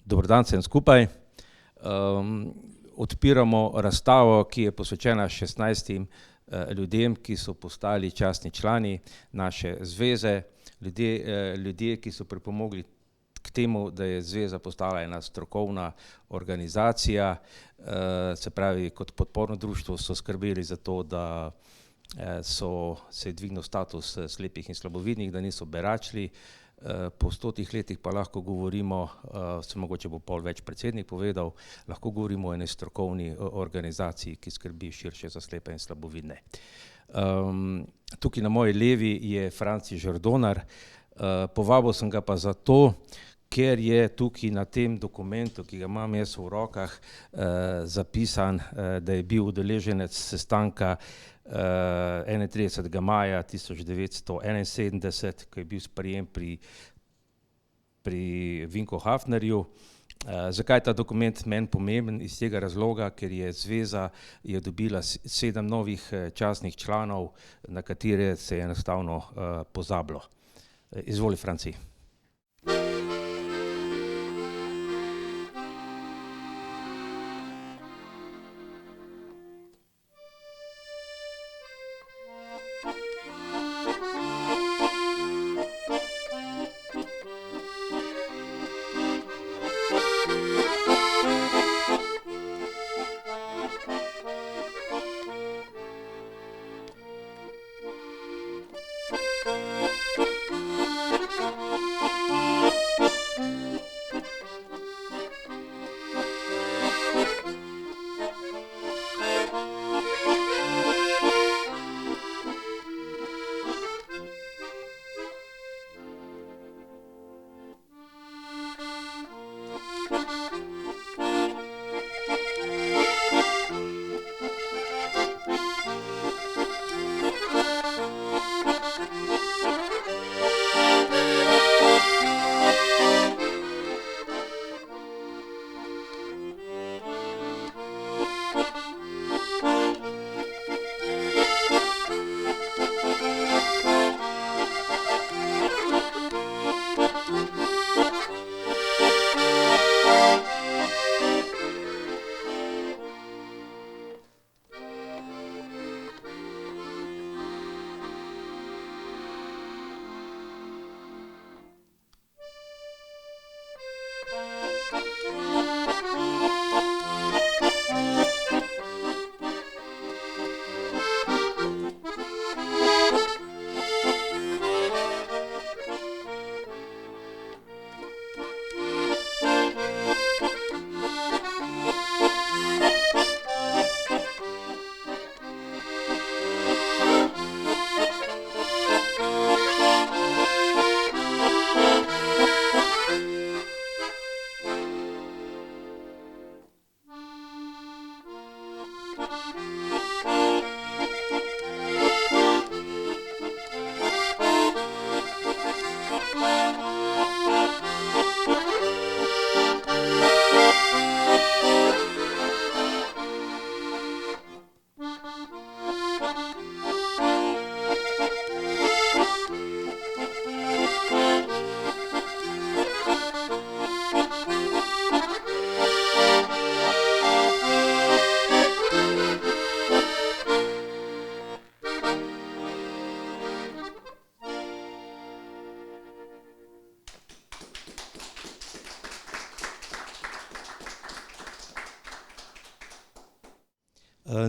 Dober dan vsem skupaj. Odpiramo razstavo, ki je posvečena 16 ljudem, ki so postali častni člani naše zveze. Ljudje, ki so pripomogli k temu, da je zveza postala ena strokovna organizacija, se pravi, kot podporno društvo so skrbeli za to, da se je dvignil status slepih in slabovidnih, da niso beračili. Po 100 letih pa lahko govorimo, se mogoče bo pol več predsednik povedal, lahko govorimo o eni strokovni organizaciji, ki skrbi širše za slepe in slabovidne. Tukaj na moji levi je Franci Žerdonar, povabil sem ga pa zato, ker je tukaj na tem dokumentu, ki ga imam jaz v rokah, zapisan, da je bil udeleženec sestanka 31. maja 1971, ko je bil sprejem pri Vinku Hafnerju. Zakaj je ta dokument meni pomemben? Iz tega razloga, ker je zveza dobila 7 novih častnih članov, na katere se je enostavno pozabilo. Izvoli, Franci.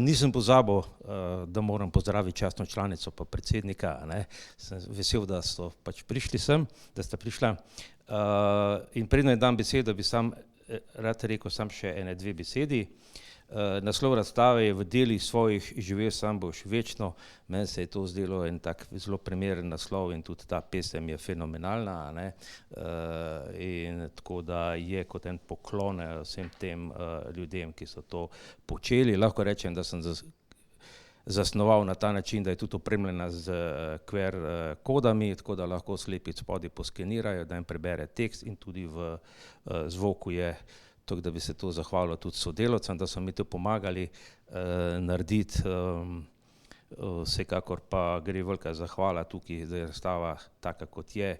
Nisem pozabil, da moram pozdraviti častno članico pa predsednika, ne. Sem vesel, da so pač prišli sem, da sta prišla. In preden jim dam besedo, bi sam rad rekel samo še ene 2 besedi. Naslov razstave je V delih svojih živel sam boš večno. Meni se je to zdelo en tak zelo primeren naslov in tudi ta pesem je fenomenalna, a ne. In tako da je kot en poklon vsem tem ljudem, ki so to počeli. Lahko rečem, da sem zasnoval na ta način, da je tudi opremljena z QR kodami, tako da lahko slepi spodaj poskenirajo, da jim prebere tekst in tudi v zvoku je. Tako da bi se to zahvalil tudi sodelavcem, da so mi to pomagali narediti. Vsekakor pa gre velika zahvala tukaj, da je razstava taka, kot je,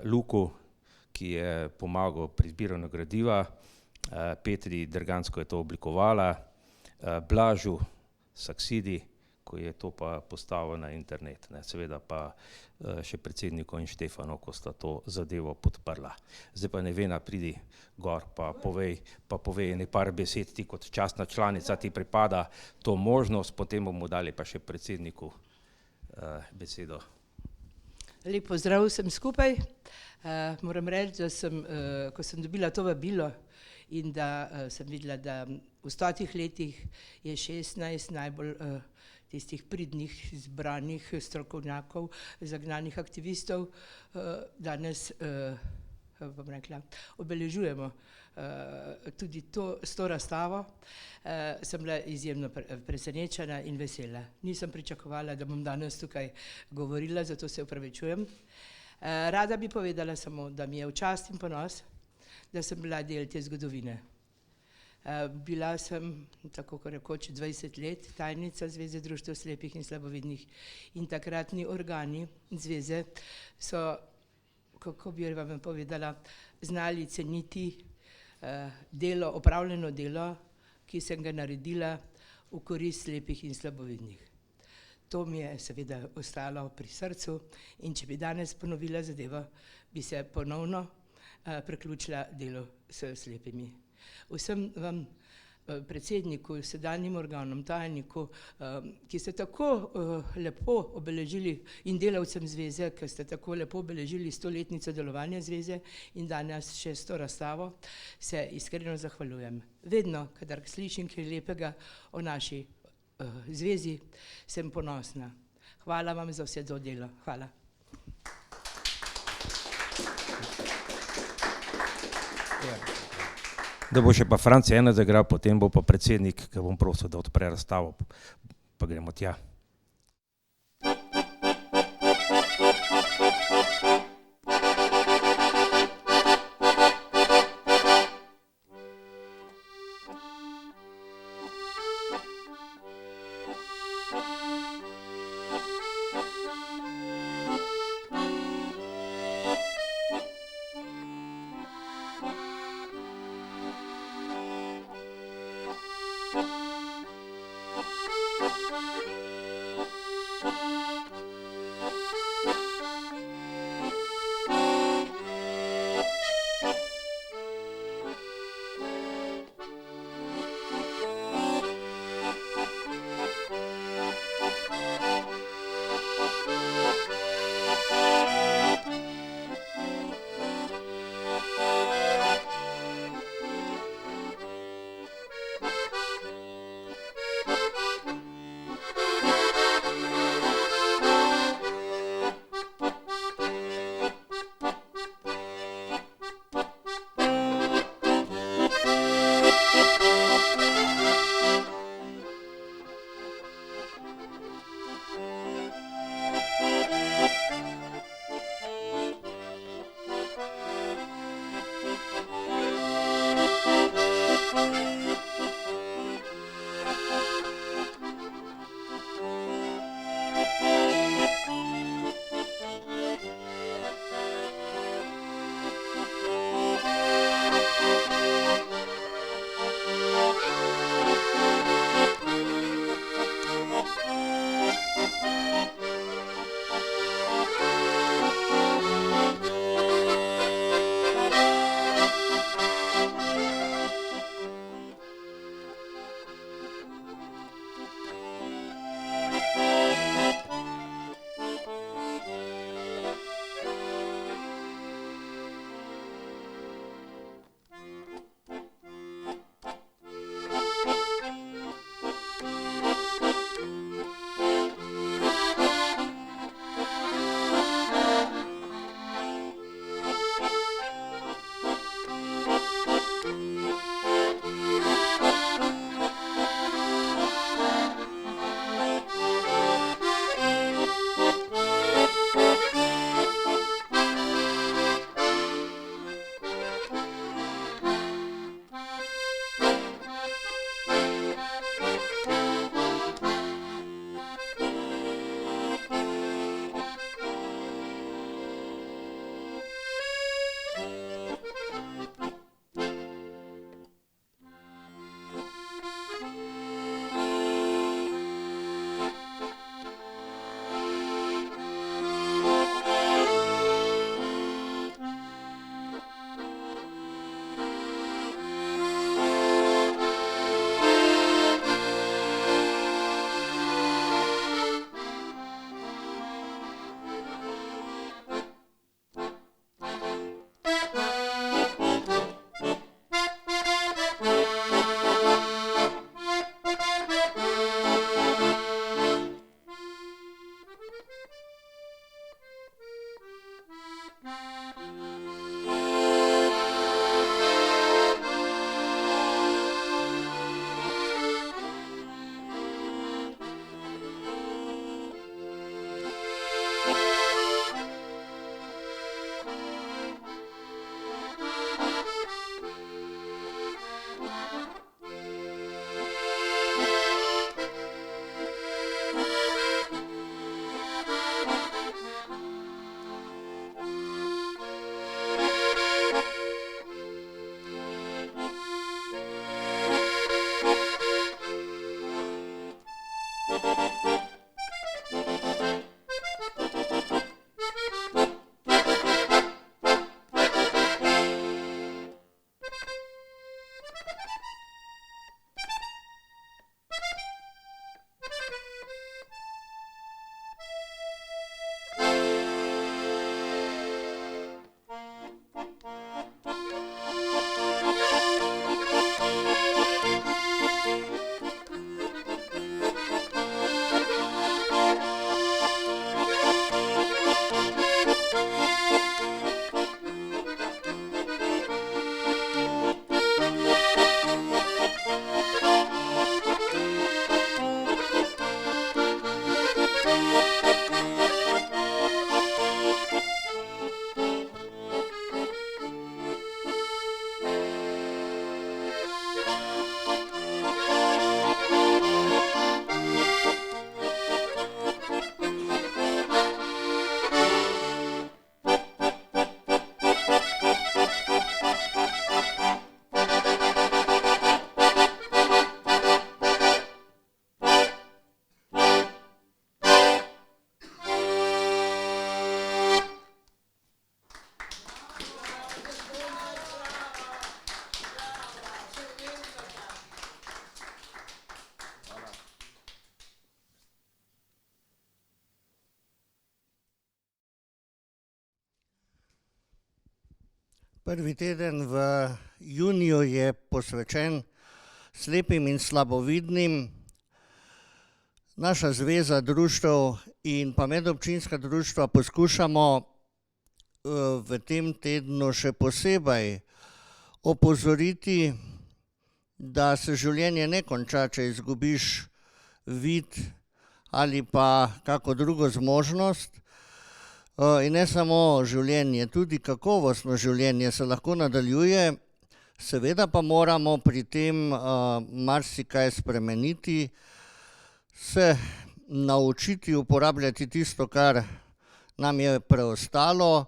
Luku, ki je pomagal pri zbiranju gradiva, Petri Dergansko je to oblikovala, Blažu Saksidi, ko je to pa postavil na internet, ne, seveda pa še predsedniku in Štefanu, ko sta to zadevo podprla. Zdaj pa Nevena, pridi gor pa povej nekaj besed, ti kot častna članica ti pripada to možnost, potem bomo dali pa še predsedniku besedo. Lep pozdrav vsem skupaj. Moram reči, da sem, ko sem dobila to vabilo in da sem videla, da v 100 letih je 16 najbolj tistih pridnih, izbranih strokovnjakov, zagnanih aktivistov, danes, bom rekla, obeležujemo tudi s to razstavo, sem bila izjemno presenečena in vesela. Nisem pričakovala, da bom danes tukaj govorila, zato se opravičujem. Rada bi povedala samo, da mi je v čast in ponos, da sem bila del te zgodovine. Bila sem, tako kot rekoč, 20 let tajnica Zveze društev slepih in slabovidnih in takratni organi zveze so, kako bi vam povedala, znali ceniti delo, opravljeno delo, ki sem ga naredila v korist slepih in slabovidnih. To mi je seveda ostalo pri srcu in če bi danes ponovila zadevo, bi se ponovno priključila delu s slepimi. Vsem vam, predsedniku, sedanjim organom, tajniku, ki ste tako lepo obeležili, in delavcem zveze, ki ste tako lepo obeležili 100-letnico delovanja zveze in danes še s to razstavo, se iskreno zahvaljujem. Vedno, kadar slišim kaj lepega o naši zvezi, sem ponosna. Hvala vam za vse to delo. Hvala. Da bo še pa Franci ena zagral, potem bo pa predsednik, ki bom prosil, da odpre razstavo, pa gremo tja. Prvi teden v juniju je posvečen slepim in slabovidnim. Naša zveza društev in pa medobčinska društva poskušamo v tem tednu še posebej opozoriti, da se življenje ne konča, če izgubiš vid ali pa kako drugo zmožnost. In ne samo življenje, tudi kakovostno življenje se lahko nadaljuje, seveda pa moramo pri tem marsikaj spremeniti, se naučiti uporabljati tisto, kar nam je preostalo,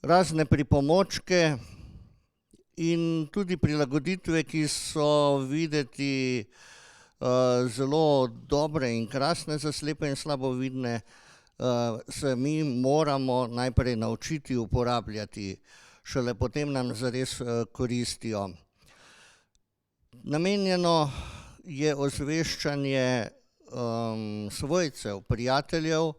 razne pripomočke in tudi prilagoditve, ki so videti zelo dobre in krasne za slepe in slabovidne, se mi moramo najprej naučiti uporabljati, šele potem nam zares koristijo. Namenjeno je osveščanje svojcev, prijateljev,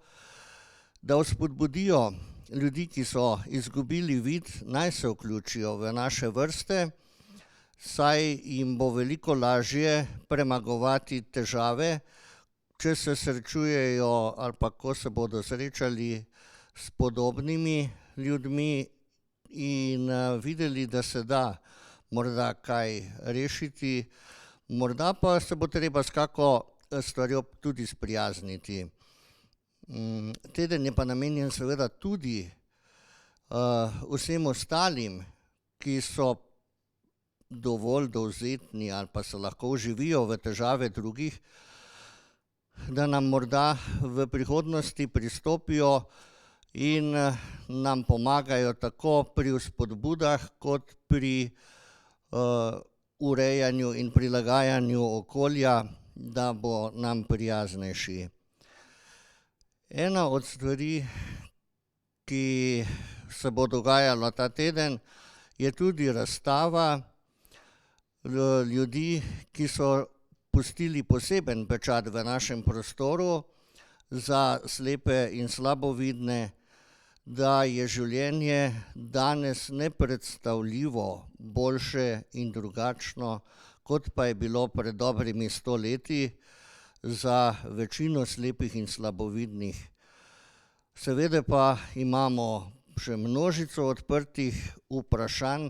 da vzpodbudijo ljudi, ki so izgubili vid, naj se vključijo v naše vrste, saj jim bo veliko lažje premagovati težave, če se srečujejo ali pa ko se bodo srečali s podobnimi ljudmi in videli, da se da morda kaj rešiti, morda pa se bo treba s kako stvarjo tudi sprijazniti. Teden je pa namenjen seveda tudi vsem ostalim, ki so dovolj dovzetni ali pa se lahko vživijo v težave drugih, da nam morda v prihodnosti pristopijo in nam pomagajo tako pri vzpodbudah kot pri urejanju in prilagajanju okolja, da bo nam prijaznejši. Ena od stvari, ki se bo dogajala ta teden, je tudi razstava ljudi, ki so pustili poseben pečat v našem prostoru za slepe in slabovidne, da je življenje danes nepredstavljivo boljše in drugačno, kot pa je bilo pred dobrimi 100 leti za večino slepih in slabovidnih. Seveda pa imamo še množico odprtih vprašanj,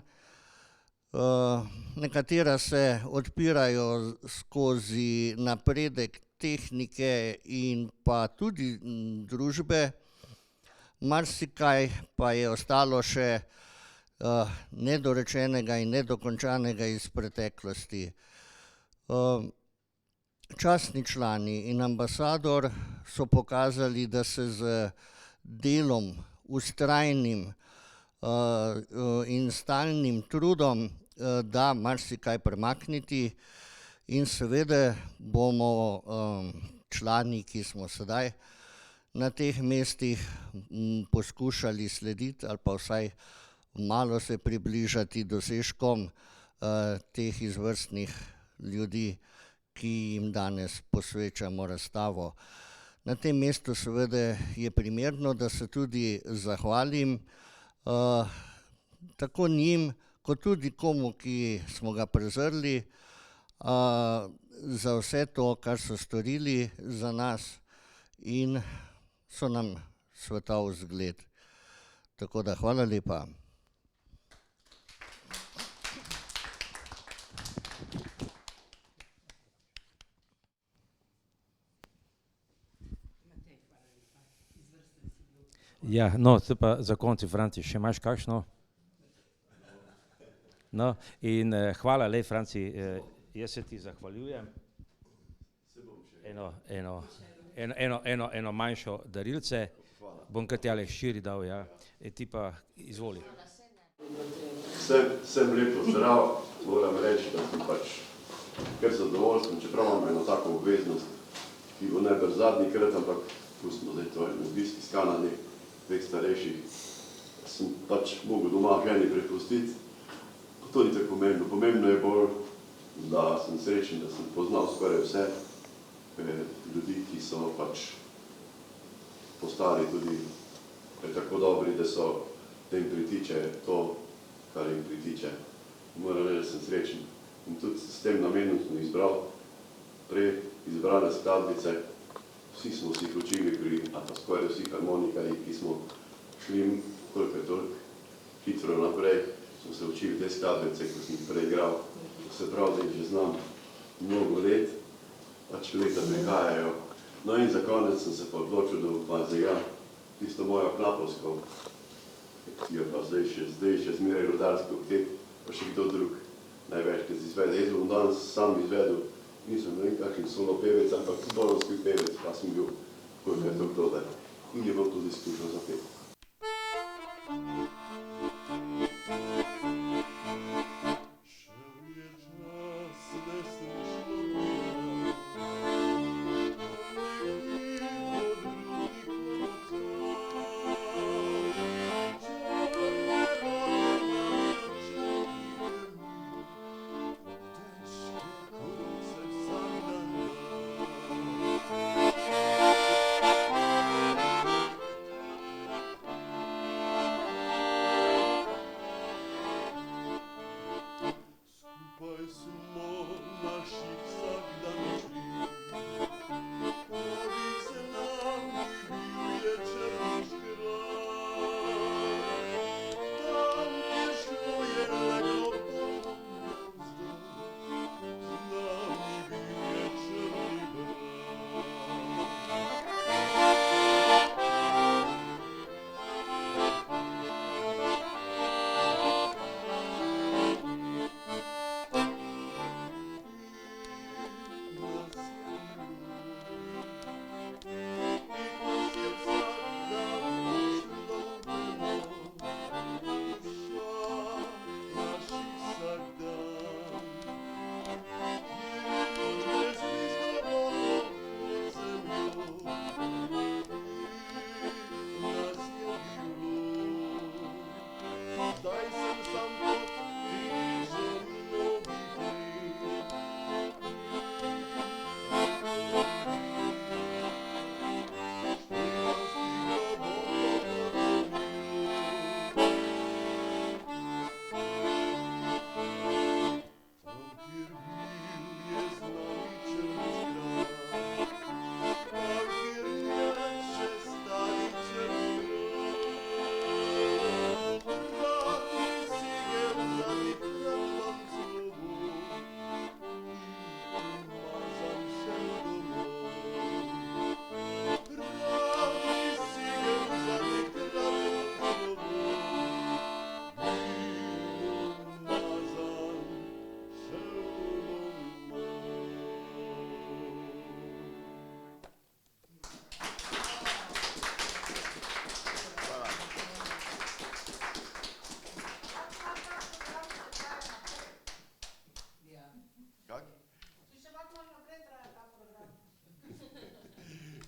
nekatera se odpirajo skozi napredek tehnike in pa tudi družbe, marsikaj pa je ostalo še nedorečenega in nedokončanega iz preteklosti. Častni člani in ambasador so pokazali, da se z delom, vztrajnim in stalnim trudom da marsikaj premakniti in seveda bomo člani, ki smo sedaj na teh mestih, poskušali slediti ali pa vsaj malo se približati dosežkom teh izvrstnih ljudi, ki jim danes posvečamo razstavo. Na tem mestu seveda je primerno, da se tudi zahvalim tako njim, kot tudi komu, ki smo ga prezrli, za vse to, kar so storili za nas in so nam svetov zgled. Tako da hvala lepa. Ja, no, zdaj pa za konec, Franci, še imaš kakšno? No, in hvala, Franci, jaz se ti zahvaljujem. Eno manjšo darilce, bom kar tjale širi dal, ja, ti pa izvoli. Vsem lep pozdrav, moram reči, da sem pač kar zadovoljen, čeprav imam eno tako obveznost, ki bo najbrž zadnji krat, ampak pustimo zdaj to en obisk iz Kanade, dveh starejših, sem pač mogel doma ženi prepustiti. To ni tako pomembno. Pomembno je bolj, da sem srečen, da sem poznal skoraj vse ljudi, ki so pač postali tudi tako dobri, da so tem pritiče to kar jim pritiče. Moram reči, da sem srečen. In tudi s tem namenom smo izbral prej izbrane skladbice. Vsi smo si jih učili pri, ali pa skoraj vsi harmonikarji, ki smo šli koliko je toliko hitro naprej, smo se učili te skladbice, ko sem jih prej igral. Se pravi, da jih že znam mnogo let, pač leta prihajajo. No in za konec sem se pa odločil, da bom pa zaigram tisto mojo knapovsko, ki jo pa zdaj še zmeraj rodarski oktet, pa še kdo drug največkrat izvede. Jaz bom danes sam izvedel, nisem ne vem kakšen solo pevec, ampak zborovski pevec, pa sem bil, koliko je to kdo da. In je bom tudi skušal zapeti.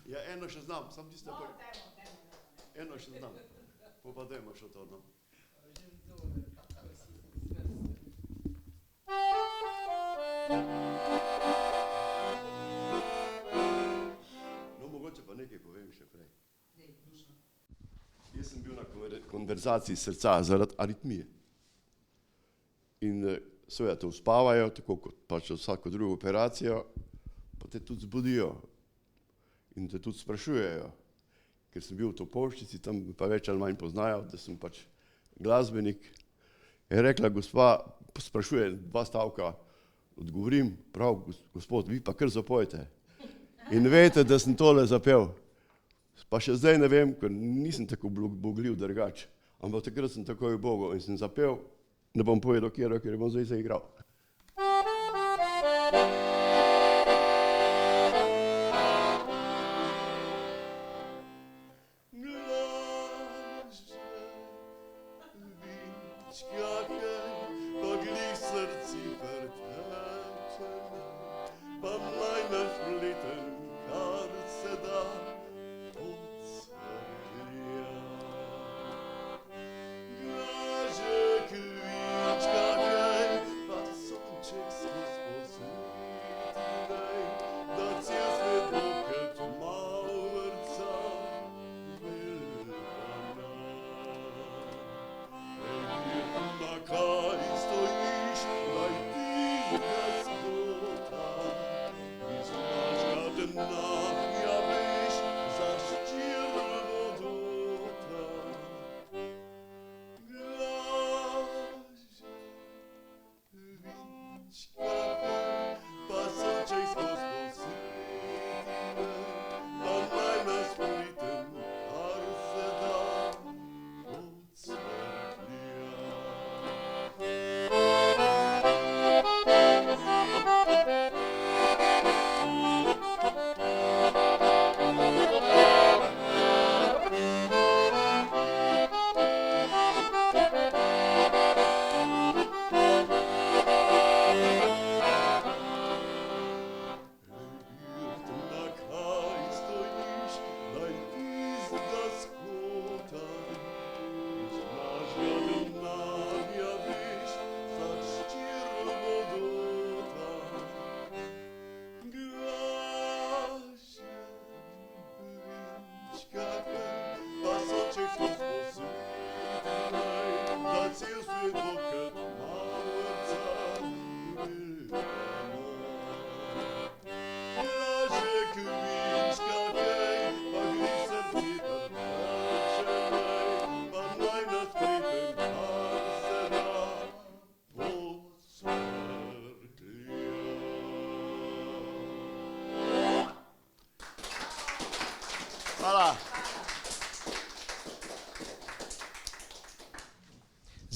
Ja, eno še znam, sam tiste pa... Eno še znam. Pa dajmo še to, no. No, mogoče pa nekaj povem še prej. Jaz sem bil na konverzaciji srca zaradi aritmije. In seveda te uspavajo, tako kot pač vsako drugo operacijo, pa te tudi zbudijo. In te tudi sprašujejo, ker sem bil v Topolšici, tam pa več ali manj poznajo, da sem pač glasbenik. Je rekla gospa, sprašuje 2 stavka, odgovorim, prav, gospod, vi pa kar zapojte. In veste, da sem tole zapel. Pa še zdaj ne vem, ker nisem tako bogljiv drugač, ampak takrat sem takoj ubogal in sem zapel, ne bom povedal ker bom zdaj zaigral. Call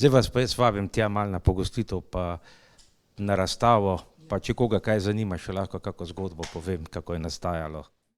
Zdaj vas pa jaz vabim tja malo na pogostitev, pa na razstavo, pa če koga kaj zanima, še lahko kako zgodbo povem, kako je nastajalo.